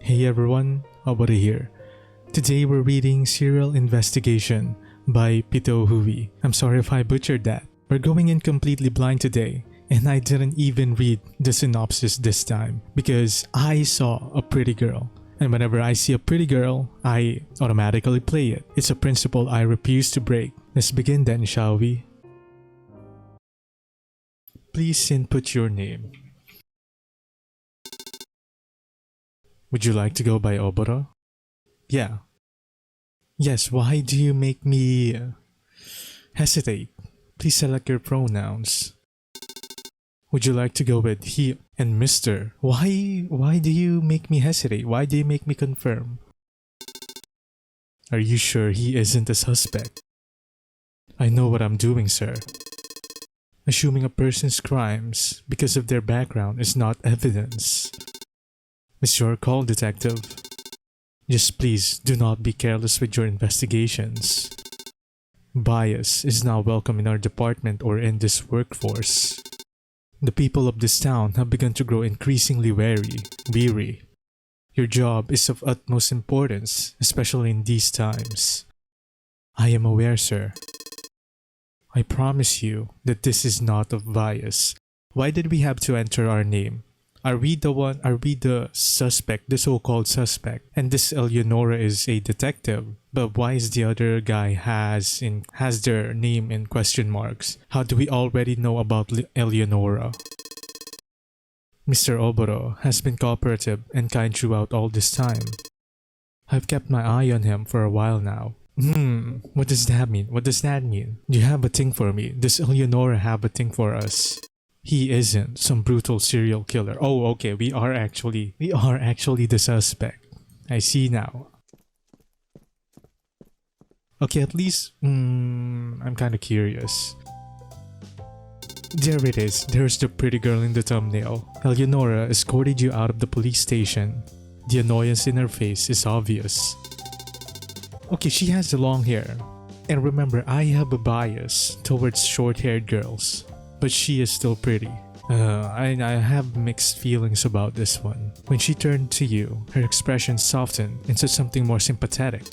Hey everyone, Obara here. Today we're reading Serial Investigation by Pito Hui. I'm sorry if I butchered that. We're going in completely blind today, and I didn't even read the synopsis this time because I saw a pretty girl. And whenever I see a pretty girl, I automatically play it. It's a principle I refuse to break. Let's begin then, shall we? Please input your name. Would you like to go by Oboro? Yeah. Yes, why do you make me hesitate? Please select your pronouns. Would you like to go with he and Mr.? Why do you make me hesitate? Why do you make me confirm? Are you sure he isn't a suspect? I know what I'm doing, sir. Assuming a person's crimes because of their background is not evidence. It's your call, detective. Just please do not be careless with your investigations. Bias is not welcome in our department or in this workforce. The people of this town have begun to grow increasingly weary. Your job is of utmost importance, especially in these times. I am aware, sir. I promise you that this is not of bias. Why did we have to enter our name? Are we the suspect, the so-called suspect? And this Eleanora is a detective, but why is the other guy has their name in question marks? How do we already know about Eleanora? Mr. Oboro has been cooperative and kind throughout all this time. I've kept my eye on him for a while now. What does that mean? What does that mean? Do you have a thing for me? Does Eleanora have a thing for us? He isn't some brutal serial killer. Oh, okay, we are actually the suspect. I see now. Okay, at least, I'm kind of curious. There it is. There's the pretty girl in the thumbnail. Eleanora escorted you out of the police station. The annoyance in her face is obvious. Okay, she has the long hair. And remember, I have a bias towards short-haired girls. But she is still pretty. I have mixed feelings about this one. When she turned to you, her expression softened into something more sympathetic.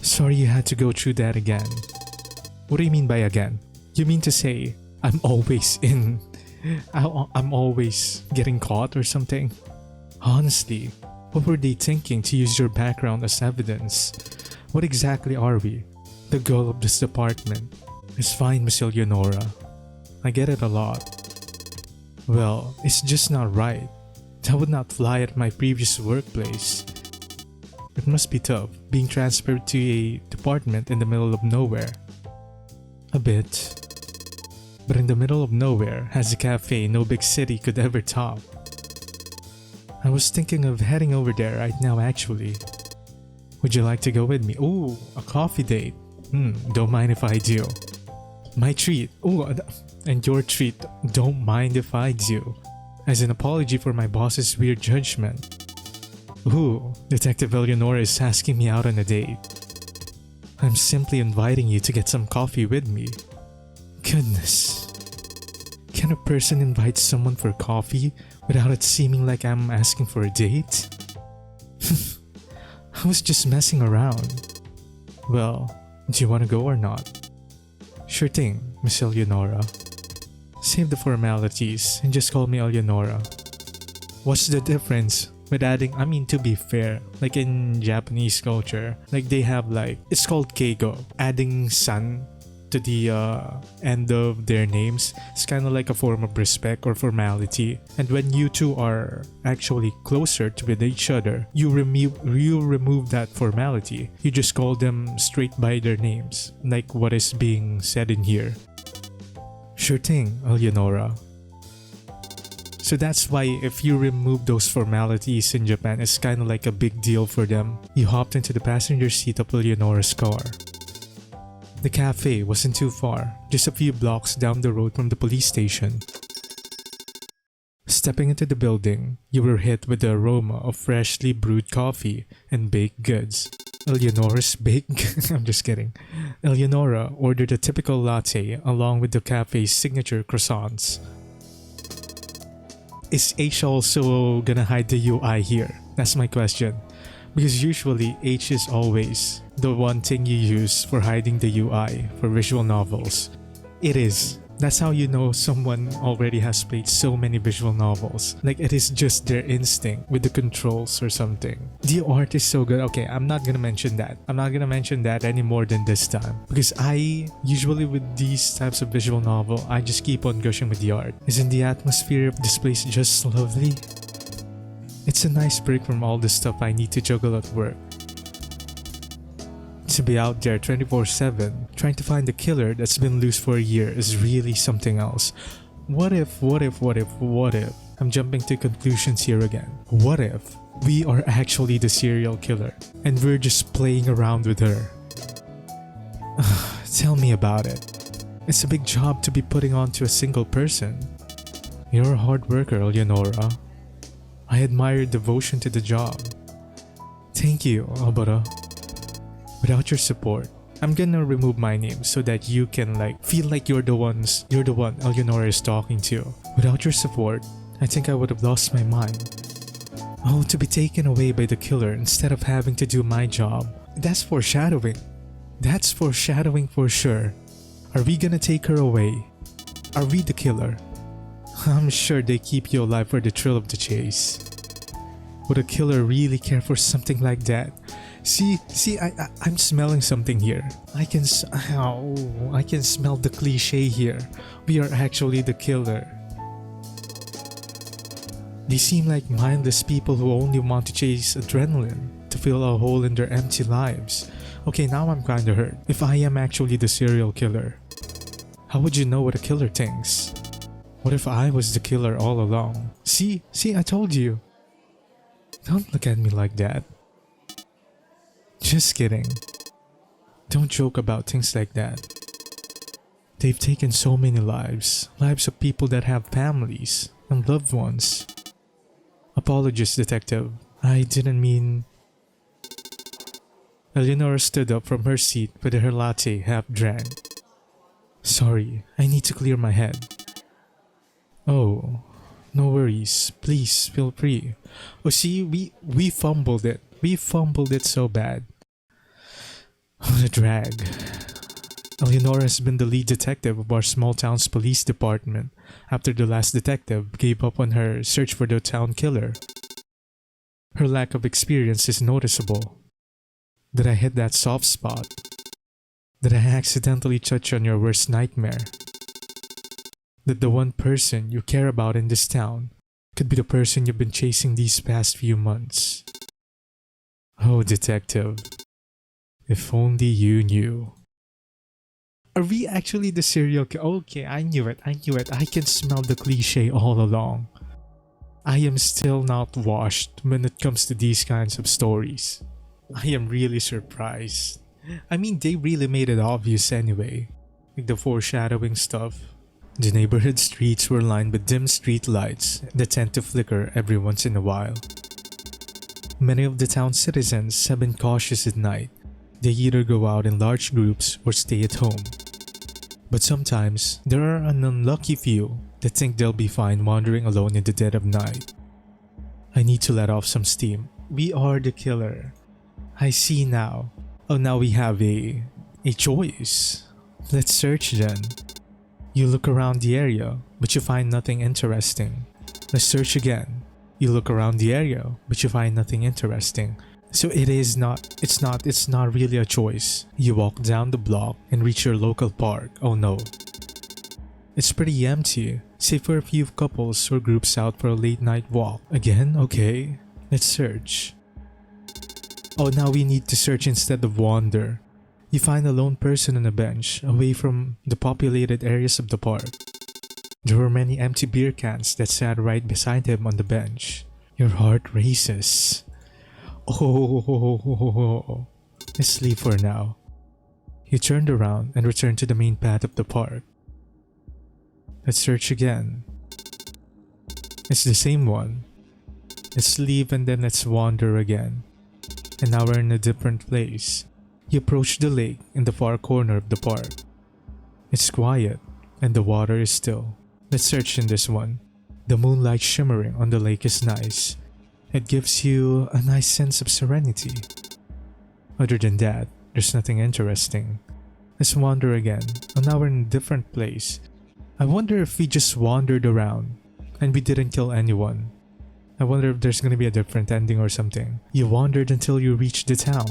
Sorry you had to go through that again. What do you mean by again? You mean to say I'm always getting caught or something? Honestly, what were they thinking to use your background as evidence? What exactly are we? The girl of this department. It's fine, Miss Eleonora. I get it a lot. Well, it's just not right. That would not fly at my previous workplace. It must be tough being transferred to a department in the middle of nowhere. A bit. But in the middle of nowhere has a cafe no big city could ever top. I was thinking of heading over there right now actually. Would you like to go with me? Ooh, a coffee date. Don't mind if I do. My treat. Ooh, and your treat. Don't mind if I do. As an apology for my boss's weird judgment. Ooh, Detective Eleanora is asking me out on a date. I'm simply inviting you to get some coffee with me. Goodness. Can a person invite someone for coffee without it seeming like I'm asking for a date? I was just messing around. Well, do you want to go or not? Sure thing, Miss Eleanora. Save the formalities and just call me Eleanora. What's the difference with adding, to be fair, like in Japanese culture, like they have it's called keigo. Adding san to the end of their names is kind of like a form of respect or formality. And when you two are actually closer with each other, you remove that formality. You just call them straight by their names, like what is being said in here. Sure thing, Eleonora. So that's why if you remove those formalities in Japan, it's kind of like a big deal for them. You hopped into the passenger seat of Eleonora's car. The cafe wasn't too far, just a few blocks down the road from the police station. Stepping into the building, you were hit with the aroma of freshly brewed coffee and baked goods. Eleonora's baked... I'm just kidding. Eleonora ordered a typical latte along with the cafe's signature croissants. Is Aisha also gonna hide the UI here? That's my question. Because usually H is always the one thing you use for hiding the UI for visual novels. It is. That's how you know someone already has played so many visual novels. Like it is just their instinct with the controls or something. The art is so good. Okay, I'm not gonna mention that. I'm not gonna mention that any more than this time. Because I usually with these types of visual novel, I just keep on gushing with the art. Isn't the atmosphere of this place just lovely? It's a nice break from all the stuff I need to juggle at work. To be out there 24/7 trying to find the killer that's been loose for a year is really something else. What if I'm jumping to conclusions here again. What if we are actually the serial killer and we're just playing around with her? Tell me about it. It's a big job to be putting on to a single person. You're a hard worker, Eleanora. I admire your devotion to the job. Thank you, Obara. Without your support, I'm gonna remove my name so that you can feel like you're the one Eleanora is talking to. Without your support, I think I would have lost my mind. Oh, to be taken away by the killer instead of having to do my job. That's foreshadowing. That's foreshadowing for sure. Are we gonna take her away? Are we the killer? I'm sure they keep you alive for the thrill of the chase. Would a killer really care for something like that? I'm smelling something here. I can smell the cliche here. We are actually the killer. They seem like mindless people who only want to chase adrenaline to fill a hole in their empty lives. Okay, now I'm kinda hurt. If I am actually the serial killer, how would you know what a killer thinks? What if I was the killer all along? See, I told you. Don't look at me like that. Just kidding. Don't joke about things like that. They've taken so many lives of people that have families and loved ones. Apologies, detective. I didn't mean... Eleanora stood up from her seat with her latte half drank. Sorry, I need to clear my head. Oh, no worries. Please feel free. Oh, see, we fumbled it. We fumbled it so bad. What a drag. Eleanora has been the lead detective of our small town's police department after the last detective gave up on her search for the town killer. Her lack of experience is noticeable. Did I hit that soft spot? Did I accidentally touch on your worst nightmare? That the one person you care about in this town could be the person you've been chasing these past few months. Oh, detective. If only you knew. Are we actually the serial killer? Okay, I knew it. I can smell the cliche all along. I am still not washed when it comes to these kinds of stories. I am really surprised. I mean, they really made it obvious anyway. Like the foreshadowing stuff. The neighborhood streets were lined with dim street lights that tend to flicker every once in a while. Many of the town's citizens have been cautious at night. They either go out in large groups or stay at home. But sometimes, there are an unlucky few that think they'll be fine wandering alone in the dead of night. I need to let off some steam. We are the killer. I see now. Oh, now we have a choice. Let's search then. You look around the area, but you find nothing interesting. Let's search again. You look around the area, but you find nothing interesting. So it's not really a choice. You walk down the block and reach your local park. Oh no. It's pretty empty, save for a few couples or groups out for a late night walk. Again? Okay. Let's search. Oh, now we need to search instead of wander. You find a lone person on a bench, away from the populated areas of the park. There were many empty beer cans that sat right beside him on the bench. Your heart races. Oh, let's leave for now. You turned around and returned to the main path of the park. Let's search again. It's the same one. Let's leave and then let's wander again. And now we're in a different place. You approach the lake in the far corner of the park. It's quiet and the water is still. Let's search in this one. The moonlight shimmering on the lake is nice. It gives you a nice sense of serenity. Other than that, there's nothing interesting. Let's wander again, and now we're in a different place. I wonder if we just wandered around and we didn't kill anyone. I wonder if there's gonna be a different ending or something. You wandered until you reached the town.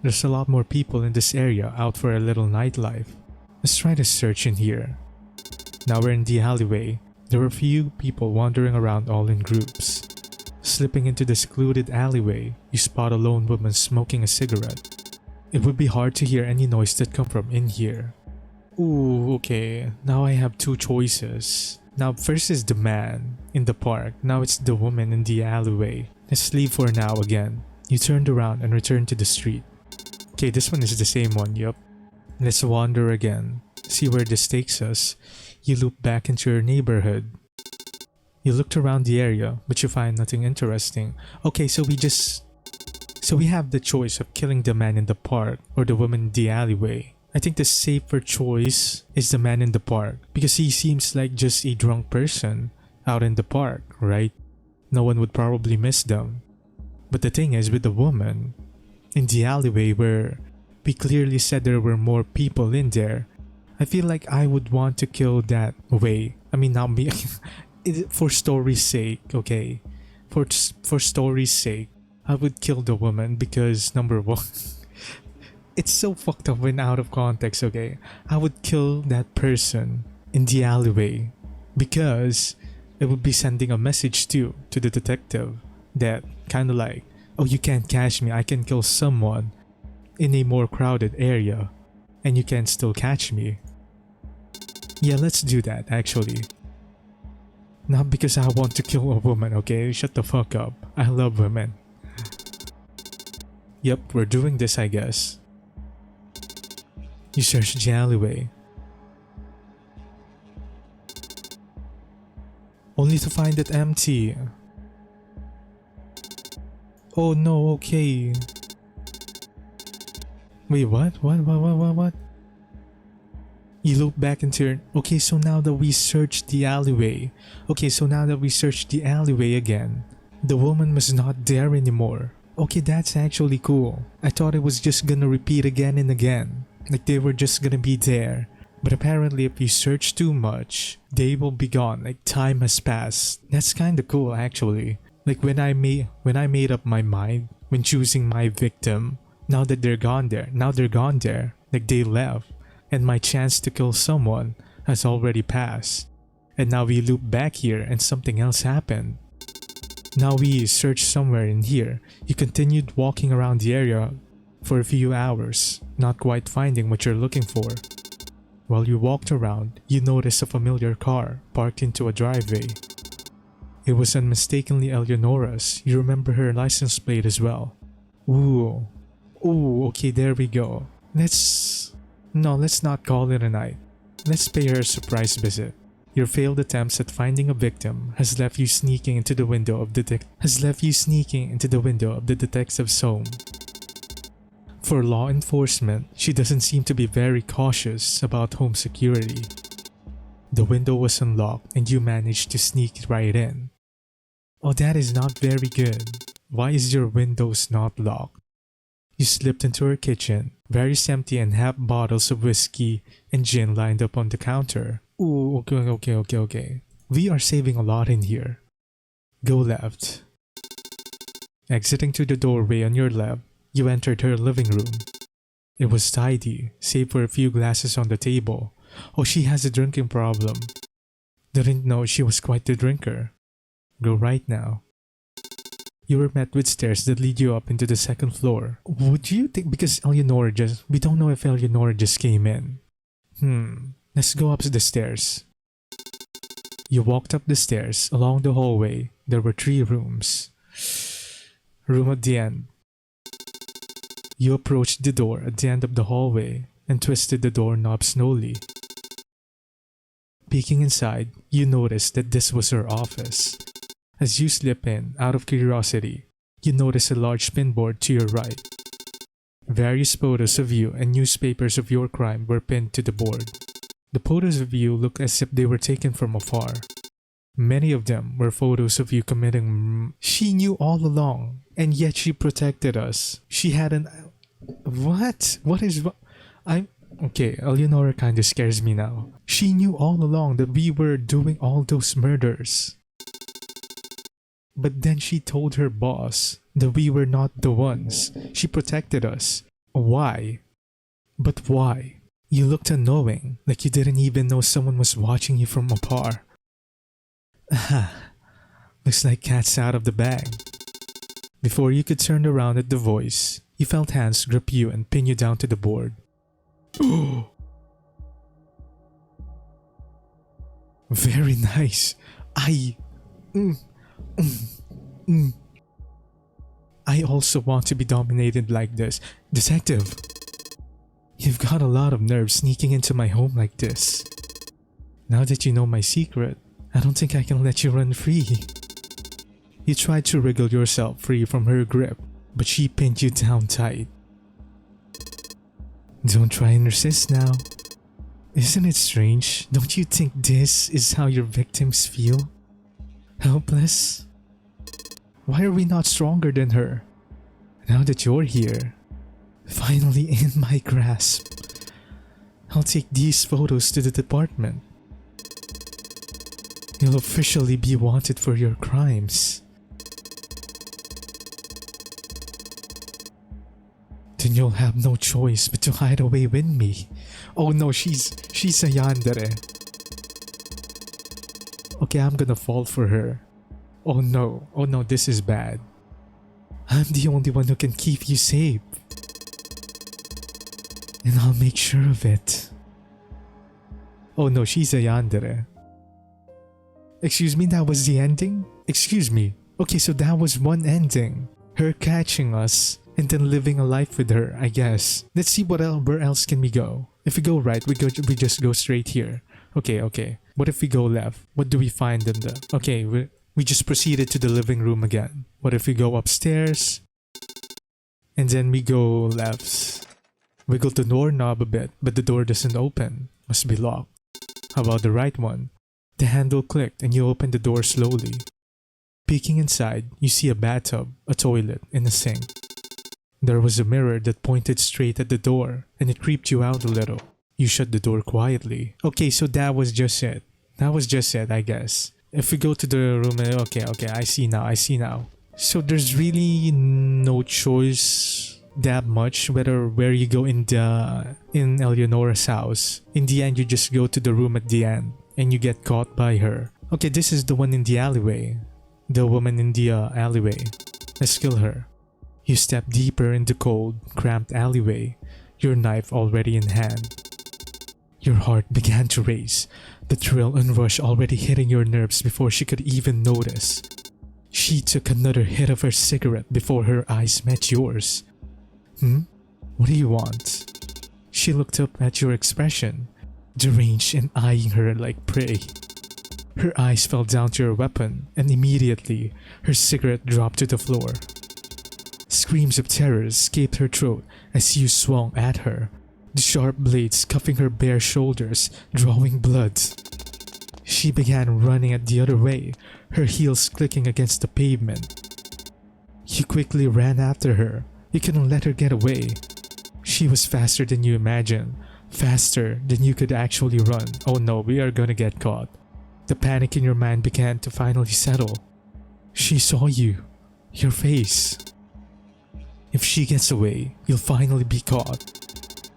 There's a lot more people in this area out for a little nightlife. Let's try to search in here. Now we're in the alleyway. There were a few people wandering around all in groups. Slipping into the secluded alleyway, you spot a lone woman smoking a cigarette. It would be hard to hear any noise that come from in here. Ooh, okay. Now I have two choices. Now first is the man in the park. Now it's the woman in the alleyway. Let's leave for now again. You turned around and returned to the street. Okay, this one is the same one, yup. Let's wander again. See where this takes us. You loop back into your neighborhood. You looked around the area, but you find nothing interesting. Okay, so we have the choice of killing the man in the park or the woman in the alleyway. I think the safer choice is the man in the park because he seems like just a drunk person out in the park, right? No one would probably miss them. But the thing is with the woman in the alleyway where we clearly said there were more people in there, I feel like I would want to kill that way. I mean, not me. For story's sake, okay? For story's sake, I would kill the woman because number one, it's so fucked up when out of context, okay? I would kill that person in the alleyway because it would be sending a message to the detective that kind of like, oh, you can't catch me, I can kill someone in a more crowded area and you can still catch me. Yeah, let's do that actually. Not because I want to kill a woman, okay? Shut the fuck up. I love women. Yep, we're doing this, I guess. You search the alleyway. Only to find it empty. Oh no, okay. Wait, what? What? You look back into your... Okay, so now that we searched the alleyway. Okay, so now that we searched the alleyway again, the woman was not there anymore. Okay, that's actually cool. I thought it was just gonna repeat again and again. Like they were just gonna be there. But apparently if you search too much, they will be gone. Like time has passed. That's kinda cool actually. Like when I made up my mind when choosing my victim, now that they're gone there. Like they left. And my chance to kill someone has already passed. And now we loop back here and something else happened. Now we searched somewhere in here. You continued walking around the area for a few hours, not quite finding what you're looking for. While you walked around, you noticed a familiar car parked into a driveway. It was unmistakably Eleanora's. You remember her license plate as well. Ooh, okay, there we go. Let's not call it a night. Let's pay her a surprise visit. Your failed attempts at finding a victim has left you sneaking into the window of the detective's home. For law enforcement, she doesn't seem to be very cautious about home security. The window was unlocked and you managed to sneak right in. Oh, that is not very good. Why is your windows not locked? You slipped into her kitchen, various empty and half bottles of whiskey and gin lined up on the counter. Ooh, okay. We are saving a lot in here. Go left. Exiting through the doorway on your left, you entered her living room. It was tidy, save for a few glasses on the table. Oh, she has a drinking problem. Didn't know she was quite the drinker. Go right now. You were met with stairs that lead you up into the second floor. Would you think because we don't know if Eleanora just came in. Let's go up the stairs. You walked up the stairs. Along the hallway, there were 3 rooms. Room at the end. You approached the door at the end of the hallway and twisted the doorknob slowly. Peeking inside, you noticed that this was her office. As you slip in, out of curiosity, you notice a large pinboard to your right. Various photos of you and newspapers of your crime were pinned to the board. The photos of you look as if they were taken from afar. Many of them were photos of you committing. She knew all along, and yet she protected us. She had an. What? What is. I'm. Okay, Eleanora kinda scares me now. She knew all along that we were doing all those murders. But then she told her boss that we were not the ones. She protected us. Why? But why? You looked unknowing, like you didn't even know someone was watching you from afar. Looks like cat's out of the bag. Before you could turn around at the voice, you felt hands grip you and pin you down to the board. Very nice. I also want to be dominated like this. Detective, you've got a lot of nerve sneaking into my home like this. Now that you know my secret, I don't think I can let you run free. You tried to wriggle yourself free from her grip, but she pinned you down tight. Don't try and resist now. Isn't it strange? Don't you think this is how your victims feel? Helpless? Why are we not stronger than her? Now that you're here, finally in my grasp, I'll take these photos to the department. You'll officially be wanted for your crimes. Then you'll have no choice but to hide away with me. Oh no, she's a yandere. Okay, I'm gonna fall for her. Oh no, this is bad. I'm the only one who can keep you safe. And I'll make sure of it. Oh no, she's a yandere. Excuse me, that was the ending? Excuse me. Okay, so that was one ending. Her catching us and then living a life with her, I guess. Let's see where else can we go. If we go right, we just go straight here. Okay. What if we go left? What do we find in the... Okay, we just proceeded to the living room again. What if we go upstairs? And then we go left. Wiggle the doorknob a bit, but the door doesn't open. Must be locked. How about the right one? The handle clicked and you open the door slowly. Peeking inside, you see a bathtub, a toilet, and a sink. There was a mirror that pointed straight at the door, and it creeped you out a little. You shut the door quietly. Okay, so that was just it. I guess. If we go to the room, okay, I see now. So there's really no choice that much where you go in Eleanora's house. In the end, you just go to the room at the end, and you get caught by her. Okay, this is the one in the alleyway. The woman in the alleyway. Let's kill her. You step deeper in the cold, cramped alleyway, your knife already in hand. Your heart began to race, the thrill and rush already hitting your nerves before she could even notice. She took another hit of her cigarette before her eyes met yours. What do you want? She looked up at your expression, deranged and eyeing her like prey. Her eyes fell down to your weapon, and immediately, her cigarette dropped to the floor. Screams of terror escaped her throat as you swung at her, the sharp blades cuffing her bare shoulders, drawing blood. She began running at the other way, her heels clicking against the pavement. You quickly ran after her. You couldn't let her get away. She was faster than you imagined, faster than you could actually run. Oh no, we are gonna get caught. The panic in your mind began to finally settle. She saw you, your face. If she gets away, you'll finally be caught.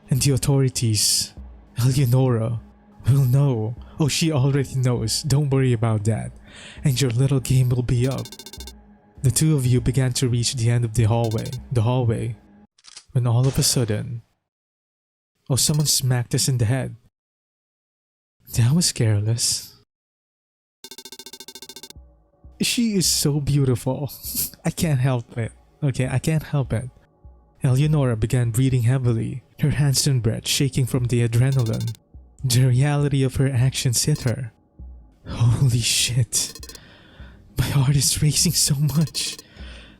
And the authorities, Eleanora, will know. Oh, she already knows. Don't worry about that. And your little game will be up. The two of you began to reach the end of the hallway, when all of a sudden, someone smacked us in the head. That was careless. She is so beautiful. I can't help it. Okay, I can't help it. Eleanora began breathing heavily, her hands and breath shaking from the adrenaline. The reality of her actions hit her. Holy shit. My heart is racing so much.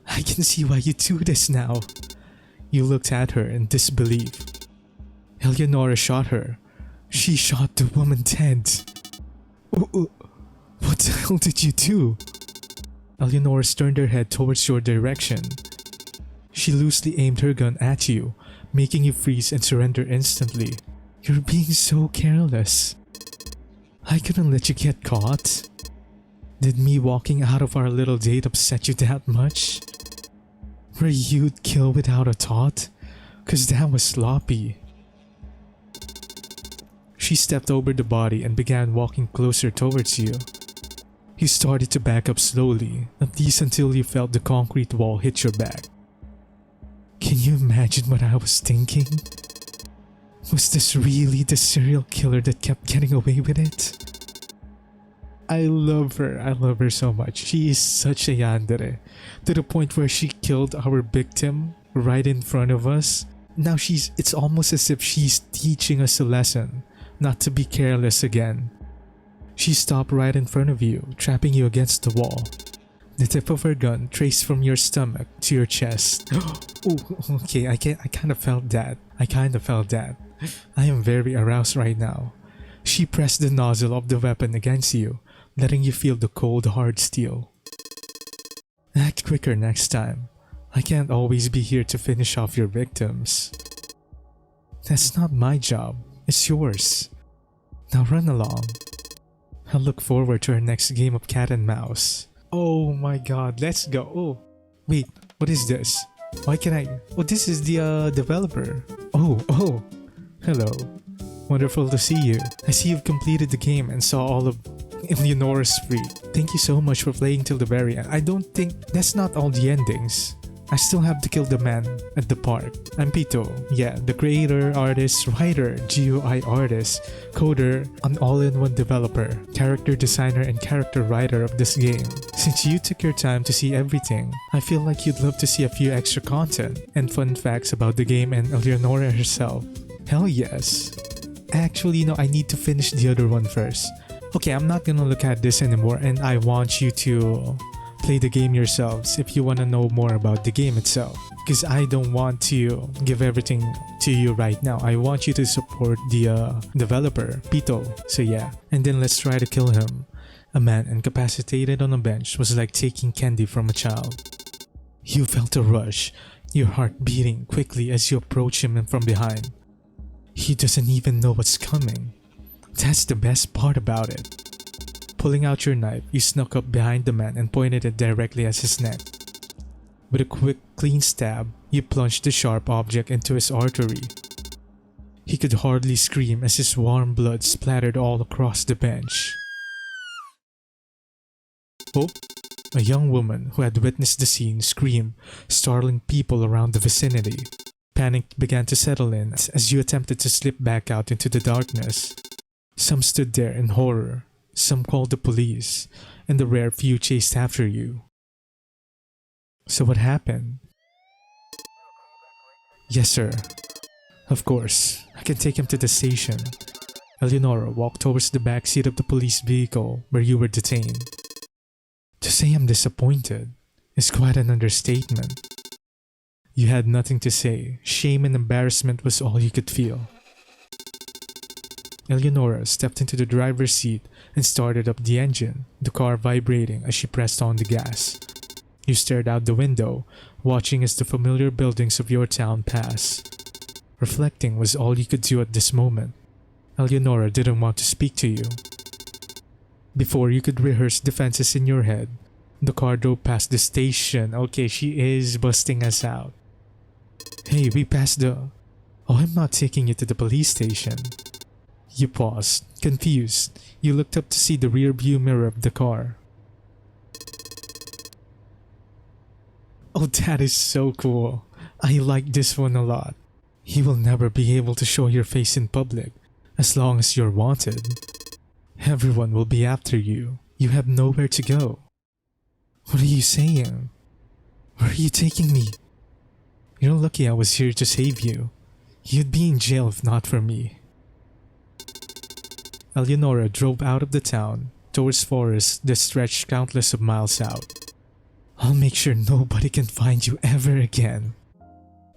I can see why you do this now. You looked at her in disbelief. Eleanora shot her. She shot the woman dead. What the hell did you do? Eleanora turned her head towards your direction. She loosely aimed her gun at you, making you freeze and surrender instantly. You're being so careless. I couldn't let you get caught. Did me walking out of our little date upset you that much? Were you'd kill without a thought? 'Cause that was sloppy. She stepped over the body and began walking closer towards you. You started to back up slowly, at least until you felt the concrete wall hit your back. Can you imagine what I was thinking? Was this really the serial killer that kept getting away with it? I love her so much. She is such a yandere, to the point where she killed our victim right in front of us. Now it's almost as if she's teaching us a lesson, not to be careless again. She stopped right in front of you, trapping you against the wall. The tip of her gun traced from your stomach to your chest. Oh, okay, I kind of felt that. I am very aroused right now. She pressed the nozzle of the weapon against you, letting you feel the cold hard steel. Act quicker next time. I can't always be here to finish off your victims. That's not my job, it's yours. Now run along. I look forward to our next game of cat and mouse. Oh my god, let's go. Oh, wait, what is this? Why can I? Oh, this is the developer. Oh, hello. Wonderful to see you. I see you've completed the game and saw all of Eleanora's free. Thank you so much for playing till the very end. I don't think that's not all the endings. I still have to kill the man at the park. I'm Pito, yeah, the creator, artist, writer, GUI artist, coder, an all-in-one developer, character designer, and character writer of this game. Since you took your time to see everything, I feel like you'd love to see a few extra content and fun facts about the game and Eleanora herself. Hell yes. Actually, no, I need to finish the other one first. Okay, I'm not gonna look at this anymore, and I want you to play the game yourselves if you want to know more about the game itself, because I don't want to give everything to you right now. I want you to support the developer, Pito. So yeah, and then let's try to kill him. A man incapacitated on a bench was like taking candy from a child. You felt a rush, your heart beating quickly as you approach him from behind. He doesn't even know what's coming. That's the best part about it. Pulling out your knife, you snuck up behind the man and pointed it directly at his neck. With a quick, clean stab, you plunged the sharp object into his artery. He could hardly scream as his warm blood splattered all across the bench. Oh, a young woman who had witnessed the scene screamed, startling people around the vicinity. Panic began to settle in as you attempted to slip back out into the darkness. Some stood there in horror. Some called the police, and the rare few chased after you. So what happened? Yes, sir. Of course, I can take him to the station. Eleanora walked towards the back seat of the police vehicle where you were detained. To say I'm disappointed is quite an understatement. You had nothing to say. Shame and embarrassment was all you could feel. Eleanora stepped into the driver's seat and started up the engine, the car vibrating as she pressed on the gas. You stared out the window, watching as the familiar buildings of your town pass. Reflecting was all you could do at this moment. Eleanora didn't want to speak to you. Before you could rehearse defenses in your head, the car drove past the station. Okay, she is busting us out. Hey, we passed the... Oh, I'm not taking you to the police station. You paused, confused. You looked up to see the rear view mirror of the car. Oh, that is so cool. I like this one a lot. You will never be able to show your face in public as long as you're wanted. Everyone will be after you. You have nowhere to go. What are you saying? Where are you taking me? You're lucky I was here to save you. You'd be in jail if not for me. Eleanora drove out of the town towards forests that stretched countless of miles out. I'll make sure nobody can find you ever again.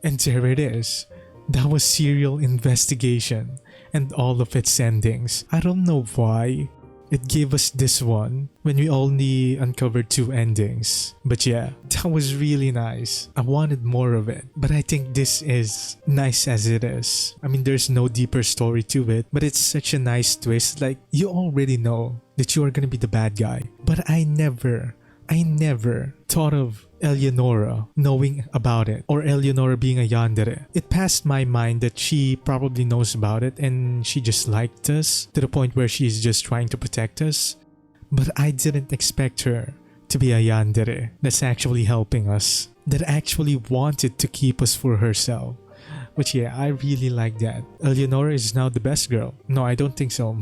And there it is. That was Serial Investigation and all of its endings. I don't know why, it gave us this one when we only uncovered two endings. But yeah, that was really nice. I wanted more of it, but I think this is nice as it is. I mean, there's no deeper story to it, but it's such a nice twist. Like, you already know that you are gonna be the bad guy. But I never thought of Eleanora knowing about it, or Eleanora being a yandere. It passed my mind that she probably knows about it and she just liked us to the point where she's just trying to protect us. But I didn't expect her to be a yandere that's actually helping us, that actually wanted to keep us for herself. But yeah, I really like that. Eleanora is now the best girl. No, I don't think so.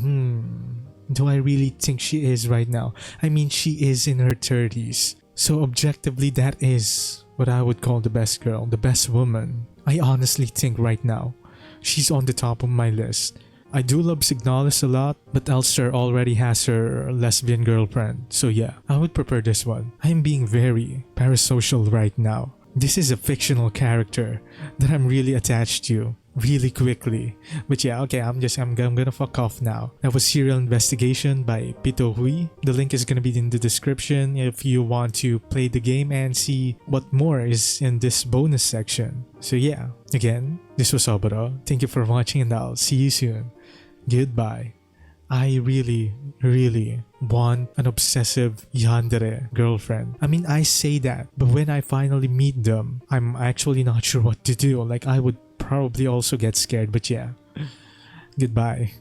Do I really think she is right now? I mean, she is in her 30s. So objectively, that is what I would call the best girl, the best woman. I honestly think right now, she's on the top of my list. I do love Signalis a lot, but Elster already has her lesbian girlfriend. So yeah, I would prefer this one. I am being very parasocial right now. This is a fictional character that I'm really attached to really quickly. But yeah, okay, I'm gonna fuck off now. That was Serial Investigation by Pito Hui. The link is gonna be in the description if you want to play the game and see what more is in this bonus section. So yeah, again, this was Oboro. Thank you for watching and I'll see you soon. Goodbye. I really want an obsessive yandere girlfriend. I mean, I say that, but when I finally meet them, I'm actually not sure what to do. Like, I would probably also get scared, but yeah. Goodbye.